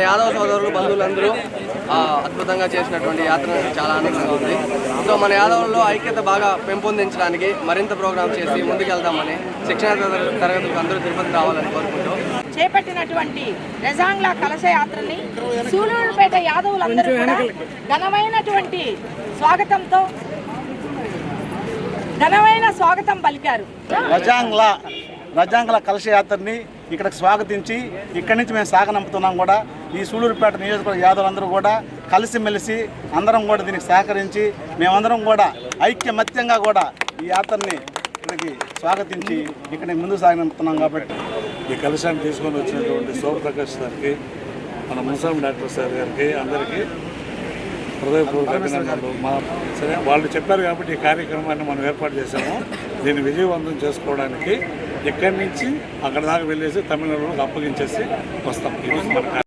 యాదవ సోదరులు బంధువులందరూ అద్భుతంగా చేసినటువంటి యాత్ర చాలా ఆనందంగా ఉంది. సో మన యాదవుల్లో ఐక్యత బాగా పెంపొందించడానికి మరింత ప్రోగ్రామ్ చేసి ముందుకెళ్దామని శిక్షణ తరగతులకు అందరూ తిరుపతి రావాలని కోరుకుంటూ చేపట్టినటువంటి రెజాంగ్లా కలశ యాత్రని సూలూరుపేట యాదవులందరూ కూడా ఘనమైనటువంటి స్వాగతం పలికారు. రజాంగ్ల కలశ యాత్రని ఇక్కడికి స్వాగతించి ఇక్కడి నుంచి మేము సాగనంపుతున్నాం కూడా. ఈ సూలూరుపేట నియోజకవర్గ యాదవులందరూ కూడా కలిసిమెలిసి అందరం కూడా దీనికి సహకరించి మేమందరం కూడా ఐక్యమత్యంగా కూడా ఈ యాత్రని ఇక్కడికి స్వాగతించి ఇక్కడికి ముందు సాగనంపుతున్నాం. కాబట్టి ఈ కలశాన్ని తీసుకొని వచ్చినటువంటి శోభప్రకాష్ గారికి, మన మున్సాం డాక్టర్ సార్ గారికి అందరికీ హృదయపూర్వక అభినందనలు. సరే వాళ్ళు చెప్పారు కాబట్టి ఈ కార్యక్రమాన్ని మనం ఏర్పాటు చేశాము. దీన్ని విజయవంతం చేసుకోవడానికి ఇక్కడి నుంచి అక్కడ దాకా వెళ్ళేసి తమిళనాడులోకి అప్పగించేసి వస్తాం.